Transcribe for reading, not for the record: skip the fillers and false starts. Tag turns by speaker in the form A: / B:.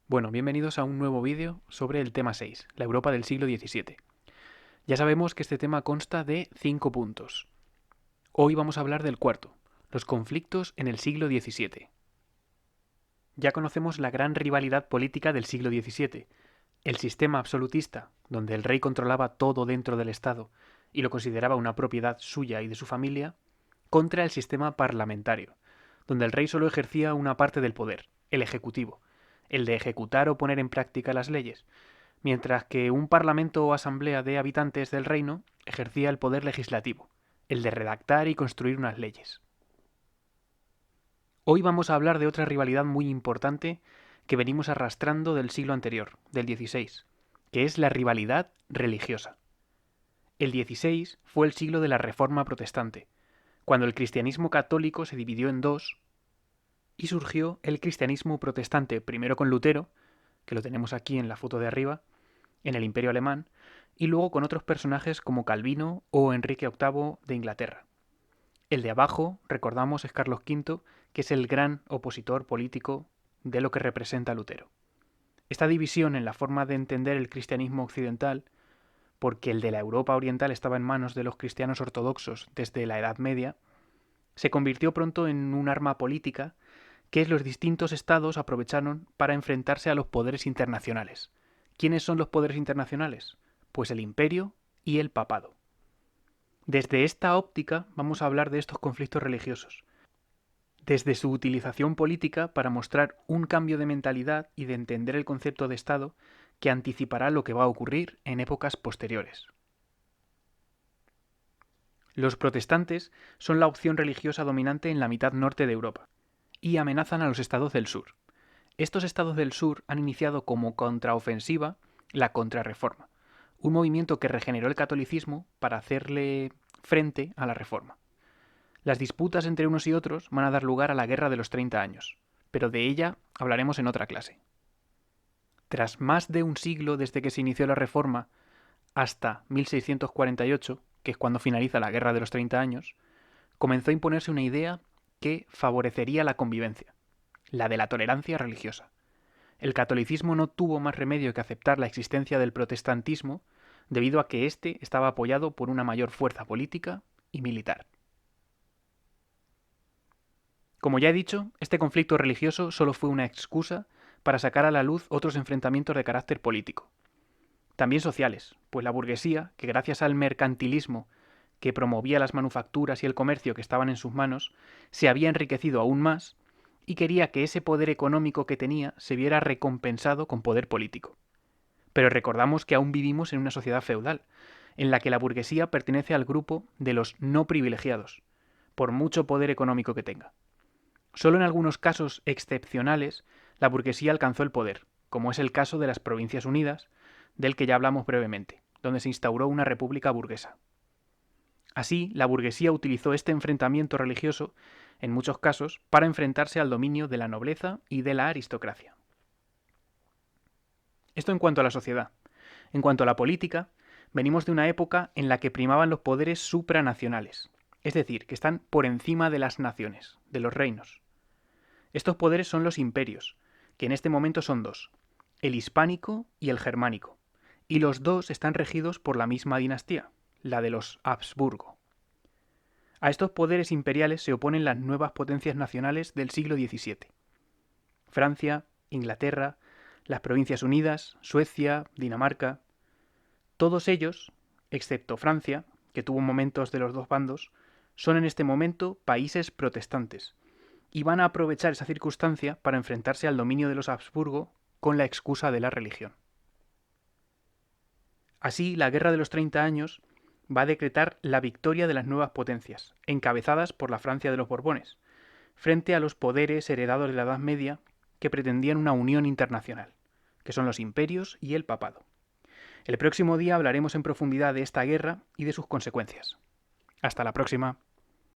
A: Bueno, bienvenidos a un nuevo vídeo sobre el tema 6, la Europa del siglo XVII. Ya sabemos que este tema consta de 5 puntos. Hoy vamos a hablar del cuarto, los conflictos en el siglo XVII. Ya conocemos la gran rivalidad política del siglo XVII, el sistema absolutista, donde el rey controlaba todo dentro del Estado y lo consideraba una propiedad suya y de su familia, contra el sistema parlamentario, donde el rey solo ejercía una parte del poder, el ejecutivo, el de ejecutar o poner en práctica las leyes, mientras que un parlamento o asamblea de habitantes del reino ejercía el poder legislativo, el de redactar y construir unas leyes. Hoy vamos a hablar de otra rivalidad muy importante que venimos arrastrando del siglo anterior, del XVI, que es la rivalidad religiosa. El XVI fue el siglo de la Reforma Protestante, cuando el cristianismo católico se dividió en dos y surgió el cristianismo protestante, primero con Lutero, que lo tenemos aquí en la foto de arriba, en el Imperio Alemán, y luego con otros personajes como Calvino o Enrique VIII de Inglaterra. El de abajo, recordamos, es Carlos V, que es el gran opositor político de lo que representa Lutero. Esta división en la forma de entender el cristianismo occidental, porque el de la Europa oriental estaba en manos de los cristianos ortodoxos desde la Edad Media, se convirtió pronto en un arma política que los distintos estados aprovecharon para enfrentarse a los poderes internacionales. ¿Quiénes son los poderes internacionales? Pues el imperio y el papado. Desde esta óptica vamos a hablar de estos conflictos religiosos, desde su utilización política para mostrar un cambio de mentalidad y de entender el concepto de Estado que anticipará lo que va a ocurrir en épocas posteriores. Los protestantes son la opción religiosa dominante en la mitad norte de Europa y amenazan a los estados del sur. Estos estados del sur han iniciado como contraofensiva la Contrarreforma, un movimiento que regeneró el catolicismo para hacerle frente a la Reforma. Las disputas entre unos y otros van a dar lugar a la Guerra de los 30 años, pero de ella hablaremos en otra clase. Tras más de un siglo desde que se inició la Reforma hasta 1648, que es cuando finaliza la Guerra de los 30 años, comenzó a imponerse una idea que favorecería la convivencia, la de la tolerancia religiosa. El catolicismo no tuvo más remedio que aceptar la existencia del protestantismo debido a que éste estaba apoyado por una mayor fuerza política y militar. Como ya he dicho, este conflicto religioso solo fue una excusa para sacar a la luz otros enfrentamientos de carácter político. También sociales, pues la burguesía, que gracias al mercantilismo que promovía las manufacturas y el comercio que estaban en sus manos, se había enriquecido aún más y quería que ese poder económico que tenía se viera recompensado con poder político. Pero recordamos que aún vivimos en una sociedad feudal, en la que la burguesía pertenece al grupo de los no privilegiados, por mucho poder económico que tenga. Solo en algunos casos excepcionales la burguesía alcanzó el poder, como es el caso de las Provincias Unidas, del que ya hablamos brevemente, donde se instauró una república burguesa. Así, la burguesía utilizó este enfrentamiento religioso, en muchos casos, para enfrentarse al dominio de la nobleza y de la aristocracia. Esto en cuanto a la sociedad. En cuanto a la política, venimos de una época en la que primaban los poderes supranacionales, es decir, que están por encima de las naciones, de los reinos. Estos poderes son los imperios, que en este momento son dos, el hispánico y el germánico, y los dos están regidos por la misma dinastía, la de los Habsburgo. A estos poderes imperiales se oponen las nuevas potencias nacionales del siglo XVII. Francia, Inglaterra, las Provincias Unidas, Suecia, Dinamarca. Todos ellos, excepto Francia, que tuvo momentos de los dos bandos, son en este momento países protestantes, y van a aprovechar esa circunstancia para enfrentarse al dominio de los Habsburgo con la excusa de la religión. Así, la Guerra de los 30 años va a decretar la victoria de las nuevas potencias, encabezadas por la Francia de los Borbones, frente a los poderes heredados de la Edad Media que pretendían una unión internacional, que son los imperios y el papado. El próximo día hablaremos en profundidad de esta guerra y de sus consecuencias. Hasta la próxima.